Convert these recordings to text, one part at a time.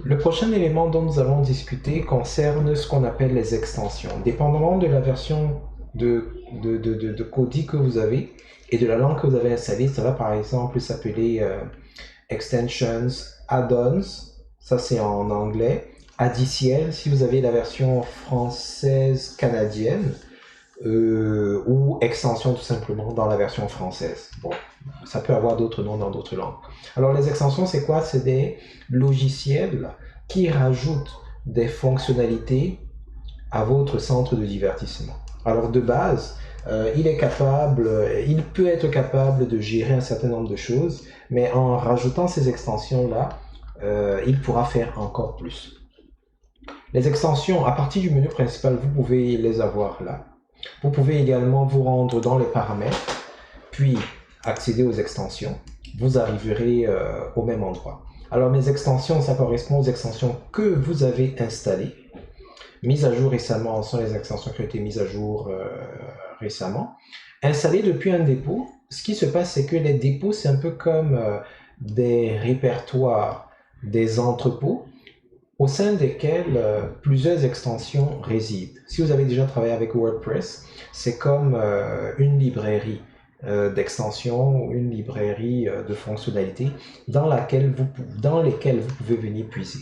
Le prochain élément dont nous allons discuter concerne ce qu'on appelle les extensions. Dépendamment de la version de Kodi que vous avez et de la langue que vous avez installée, ça va par exemple s'appeler extensions, add-ons, ça c'est en anglais, additiel si vous avez la version française canadienne, ou extension tout simplement dans la version française. Bon, ça peut avoir d'autres noms dans d'autres langues. Alors les extensions, c'est quoi? C'est des logiciels qui rajoutent des fonctionnalités à votre centre de divertissement. Alors de base, il peut être capable de gérer un certain nombre de choses, mais en rajoutant ces extensions-là, il pourra faire encore plus. Les extensions, à partir du menu principal, vous pouvez les avoir là. Vous pouvez également vous rendre dans les paramètres, puis accéder aux extensions. Vous arriverez au même endroit. Alors mes extensions, ça correspond aux extensions que vous avez installées. Mises à jour récemment sont les extensions qui ont été mises à jour récemment. Installées depuis un dépôt, ce qui se passe, c'est que les dépôts, c'est un peu comme des répertoires, des entrepôts au sein desquels plusieurs extensions résident. Si vous avez déjà travaillé avec WordPress, c'est comme une librairie d'extensions, une librairie de fonctionnalités dans lesquelles vous pouvez venir puiser.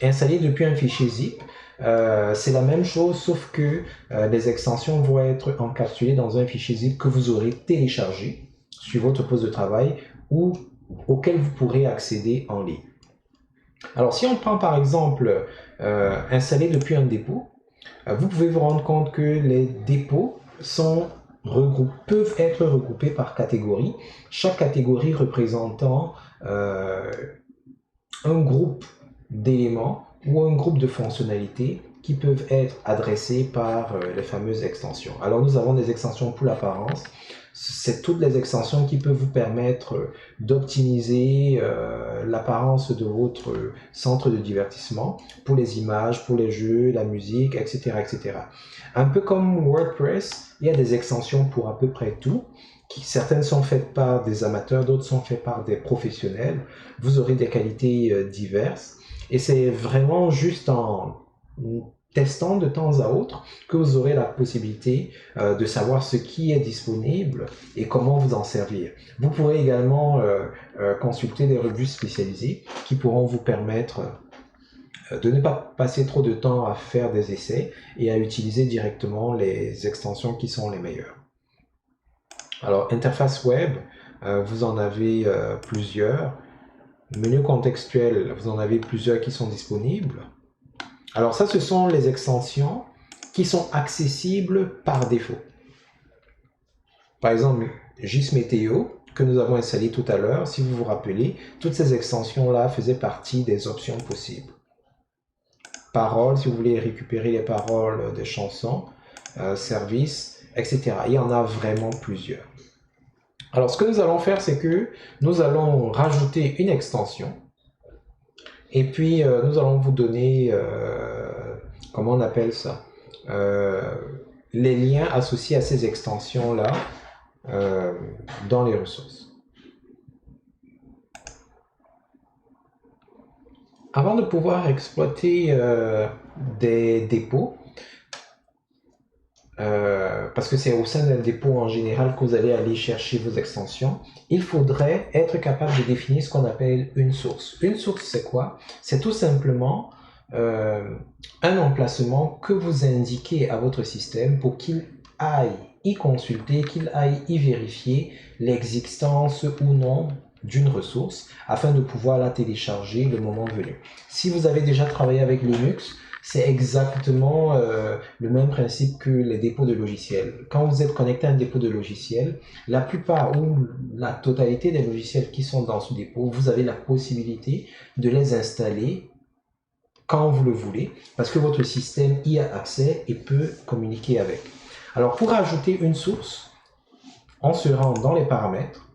Installé depuis un fichier zip, c'est la même chose, sauf que les extensions vont être encapsulées dans un fichier zip que vous aurez téléchargé sur votre poste de travail ou auquel vous pourrez accéder en ligne. Alors, si on prend par exemple installé depuis un dépôt, vous pouvez vous rendre compte que les dépôts peuvent être regroupés par catégorie, chaque catégorie représentant un groupe d'éléments ou un groupe de fonctionnalités qui peuvent être adressées par les fameuses extensions. Alors nous avons des extensions pour l'apparence. C'est toutes les extensions qui peuvent vous permettre d'optimiser l'apparence de votre centre de divertissement pour les images, pour les jeux, la musique, etc., etc. Un peu comme WordPress, il y a des extensions pour à peu près tout. Certaines sont faites par des amateurs, d'autres sont faites par des professionnels. Vous aurez des qualités diverses. Et c'est vraiment juste en testant de temps à autre que vous aurez la possibilité de savoir ce qui est disponible et comment vous en servir. Vous pourrez également consulter des revues spécialisées qui pourront vous permettre de ne pas passer trop de temps à faire des essais et à utiliser directement les extensions qui sont les meilleures. Alors, interface web, vous en avez plusieurs. Menu contextuel, vous en avez plusieurs qui sont disponibles. Alors ça, ce sont les extensions qui sont accessibles par défaut. Par exemple, Gizmétéo, que nous avons installé tout à l'heure, si vous vous rappelez, toutes ces extensions-là faisaient partie des options possibles. Paroles, si vous voulez récupérer les paroles des chansons, services, etc. Il y en a vraiment plusieurs. Alors, ce que nous allons faire, c'est que nous allons rajouter une extension et puis nous allons vous donner, comment on appelle ça, les liens associés à ces extensions-là dans les ressources. Avant de pouvoir exploiter des dépôts, parce que c'est au sein d'un dépôt en général que vous allez aller chercher vos extensions, il faudrait être capable de définir ce qu'on appelle une source. Une source, c'est quoi? C'est tout simplement un emplacement que vous indiquez à votre système pour qu'il aille y consulter, qu'il aille y vérifier l'existence ou non d'une ressource afin de pouvoir la télécharger le moment venu. Si vous avez déjà travaillé avec Linux, c'est exactement le même principe que les dépôts de logiciels. Quand vous êtes connecté à un dépôt de logiciels, la plupart ou la totalité des logiciels qui sont dans ce dépôt, vous avez la possibilité de les installer quand vous le voulez, parce que votre système y a accès et peut communiquer avec. Alors pour ajouter une source, on se rend dans les paramètres,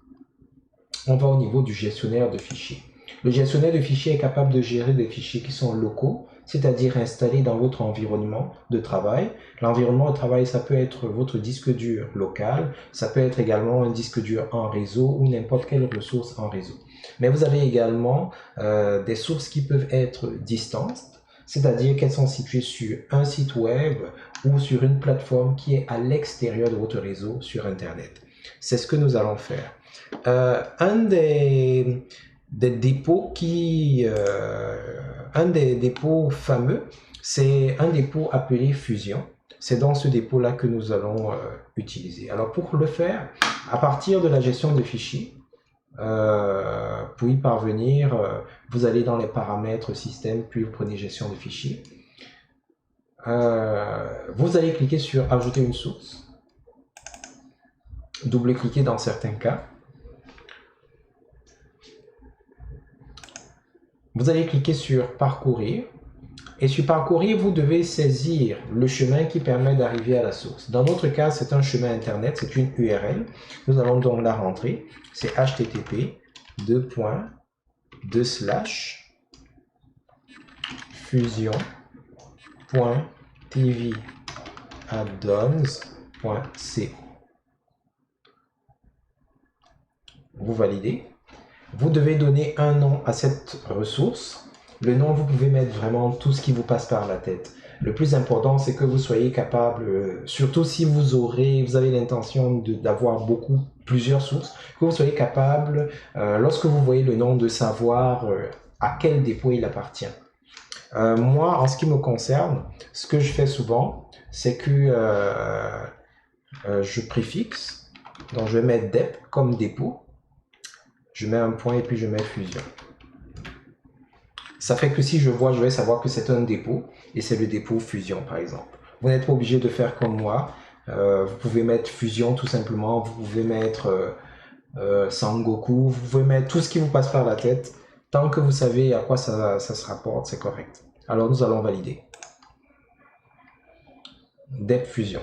on va au niveau du gestionnaire de fichiers. Le gestionnaire de fichiers est capable de gérer des fichiers qui sont locaux, c'est-à-dire installés dans votre environnement de travail. L'environnement de travail, ça peut être votre disque dur local, ça peut être également un disque dur en réseau ou n'importe quelle ressource en réseau. Mais vous avez également des sources qui peuvent être distantes, c'est-à-dire qu'elles sont situées sur un site web ou sur une plateforme qui est à l'extérieur de votre réseau sur Internet. C'est ce que nous allons faire. Un des dépôts un des dépôts fameux, c'est un dépôt appelé Fusion. C'est dans ce dépôt-là que nous allons utiliser. Alors pour le faire, à partir de la gestion de fichiers, pour y parvenir, vous allez dans les paramètres système, puis vous prenez gestion de fichiers. Vous allez cliquer sur ajouter une source, double-cliquer dans certains cas. Vous allez cliquer sur parcourir. Et sur parcourir, vous devez saisir le chemin qui permet d'arriver à la source. Dans notre cas, c'est un chemin Internet, c'est une URL. Nous allons donc la rentrer. C'est http://fusion.tvaddons.co. Vous validez. Vous devez donner un nom à cette ressource. Le nom, vous pouvez mettre vraiment tout ce qui vous passe par la tête. Le plus important, c'est que vous soyez capable, surtout si vous avez l'intention d'avoir plusieurs sources, que vous soyez capable, lorsque vous voyez le nom, de savoir à quel dépôt il appartient. Moi, en ce qui me concerne, ce que je fais souvent, c'est que je préfixe. Donc, je vais mettre dep comme dépôt. Je mets un point et puis je mets fusion. Ça fait que si je vais savoir que c'est un dépôt et c'est le dépôt fusion par exemple. Vous n'êtes pas obligé de faire comme moi. Vous pouvez mettre fusion tout simplement. Vous pouvez mettre Sangoku. Vous pouvez mettre tout ce qui vous passe par la tête. Tant que vous savez à quoi ça se rapporte, c'est correct. Alors nous allons valider. Dep fusion.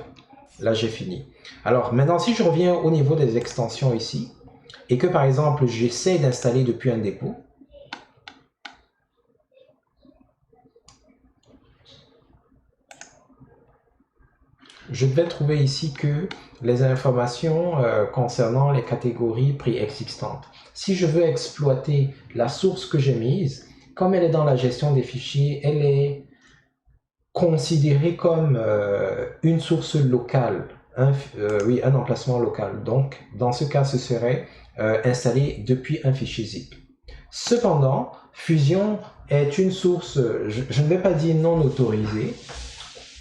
Là j'ai fini. Alors maintenant si je reviens au niveau des extensions ici et que par exemple j'essaie d'installer depuis un dépôt. Je vais trouver ici que les informations concernant les catégories préexistantes. Si je veux exploiter la source que j'ai mise, comme elle est dans la gestion des fichiers, elle est considérée comme une source locale, un emplacement local. Donc, dans ce cas, ce serait installé depuis un fichier zip. Cependant, Fusion est une source, je ne vais pas dire non autorisée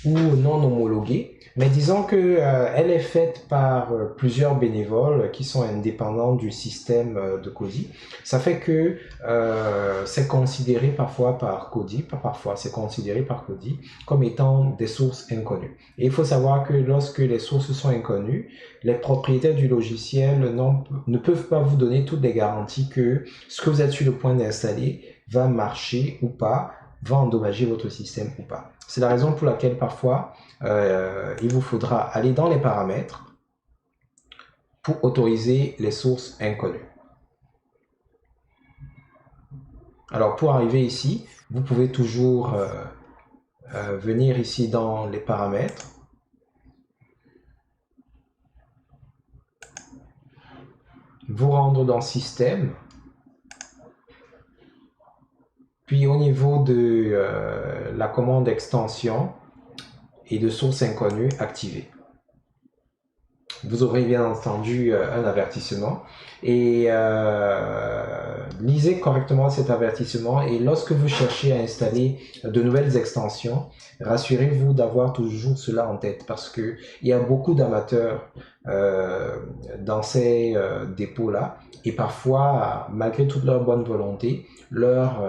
ou non homologuée, mais disons que elle est faite par plusieurs bénévoles qui sont indépendants du système de Kodi. Ça fait que c'est considéré parfois par Kodi, c'est considéré par Kodi comme étant des sources inconnues. Et il faut savoir que lorsque les sources sont inconnues, les propriétaires du logiciel ne peuvent pas vous donner toutes les garanties que ce que vous êtes sur le point d'installer va marcher ou pas, va endommager votre système ou pas. C'est la raison pour laquelle parfois il vous faudra aller dans les paramètres pour autoriser les sources inconnues. Alors pour arriver ici, vous pouvez toujours venir ici dans les paramètres. Vous rendre dans système. Puis au niveau de la commande extension et de source inconnue, activée. Vous aurez bien entendu un avertissement et lisez correctement cet avertissement, et lorsque vous cherchez à installer de nouvelles extensions, rassurez-vous d'avoir toujours cela en tête, parce que il y a beaucoup d'amateurs dans ces dépôts-là, et parfois, malgré toute leur bonne volonté, leur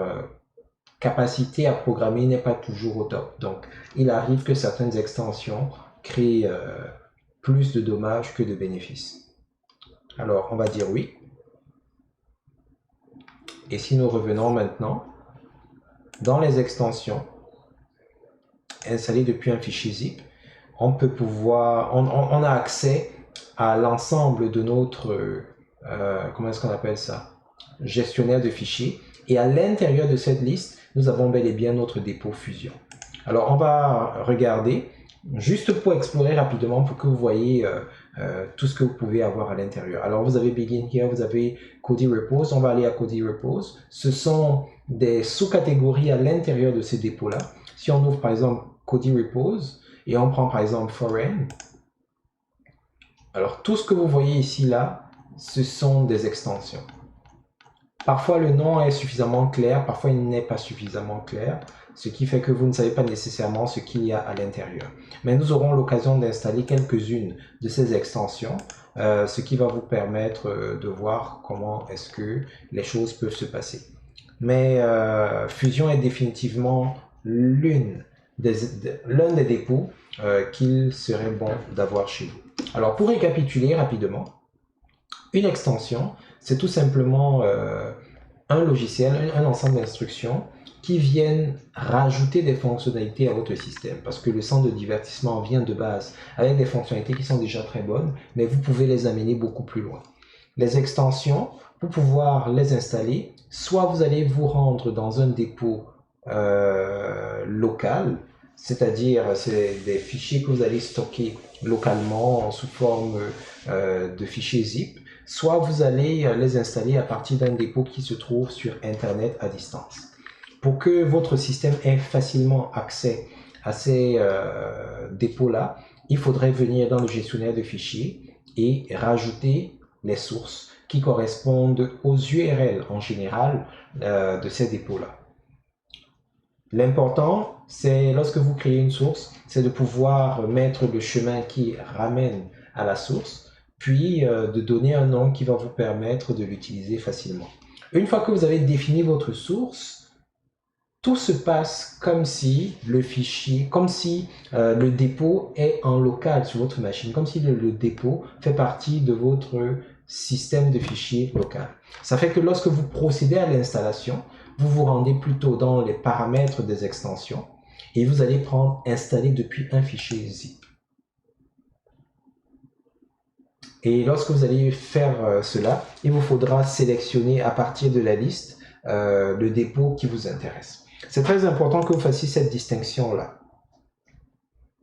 capacité à programmer n'est pas toujours au top. Donc, il arrive que certaines extensions créent plus de dommages que de bénéfices. Alors, on va dire oui. Et si nous revenons maintenant dans les extensions installées depuis un fichier zip, on peut on a accès à l'ensemble de notre, comment est-ce qu'on appelle ça, gestionnaire de fichiers. Et à l'intérieur de cette liste, nous avons bel et bien notre dépôt Fusion. Alors, on va regarder, juste pour explorer rapidement, pour que vous voyez tout ce que vous pouvez avoir à l'intérieur. Alors vous avez Begin Here, vous avez Kodi Repose, on va aller à Kodi Repose. Ce sont des sous-catégories à l'intérieur de ces dépôts-là. Si on ouvre par exemple Kodi Repose et on prend par exemple Foreign, alors tout ce que vous voyez ici là, ce sont des extensions. Parfois le nom est suffisamment clair, parfois il n'est pas suffisamment clair, ce qui fait que vous ne savez pas nécessairement ce qu'il y a à l'intérieur. Mais nous aurons l'occasion d'installer quelques-unes de ces extensions, ce qui va vous permettre de voir comment est-ce que les choses peuvent se passer. Mais Fusion est définitivement l'un des dépôts qu'il serait bon d'avoir chez vous. Alors pour récapituler rapidement, une extension, c'est tout simplement un logiciel, un ensemble d'instructions qui viennent rajouter des fonctionnalités à votre système. Parce que le centre de divertissement vient de base avec des fonctionnalités qui sont déjà très bonnes, mais vous pouvez les amener beaucoup plus loin. Les extensions, pour pouvoir les installer, soit vous allez vous rendre dans un dépôt local, c'est-à-dire c'est des fichiers que vous allez stocker localement sous forme de fichiers zip, soit vous allez les installer à partir d'un dépôt qui se trouve sur Internet à distance. Pour que votre système ait facilement accès à ces dépôts-là, il faudrait venir dans le gestionnaire de fichiers et rajouter les sources qui correspondent aux URL en général de ces dépôts-là. L'important, c'est lorsque vous créez une source, c'est de pouvoir mettre le chemin qui ramène à la source, puis de donner un nom qui va vous permettre de l'utiliser facilement. Une fois que vous avez défini votre source, tout se passe comme si le fichier, comme si le dépôt est en local sur votre machine, comme si le dépôt fait partie de votre système de fichiers local. Ça fait que lorsque vous procédez à l'installation, vous vous rendez plutôt dans les paramètres des extensions et vous allez prendre installer depuis un fichier zip. Et lorsque vous allez faire cela, il vous faudra sélectionner à partir de la liste le dépôt qui vous intéresse. C'est très important que vous fassiez cette distinction-là.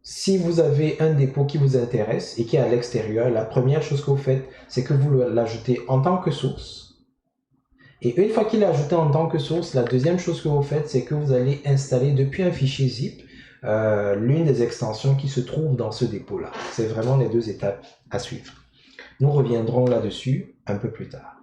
Si vous avez un dépôt qui vous intéresse et qui est à l'extérieur, la première chose que vous faites, c'est que vous l'ajoutez en tant que source. Et une fois qu'il est ajouté en tant que source, la deuxième chose que vous faites, c'est que vous allez installer depuis un fichier zip l'une des extensions qui se trouve dans ce dépôt-là. C'est vraiment les deux étapes à suivre. Nous reviendrons là-dessus un peu plus tard.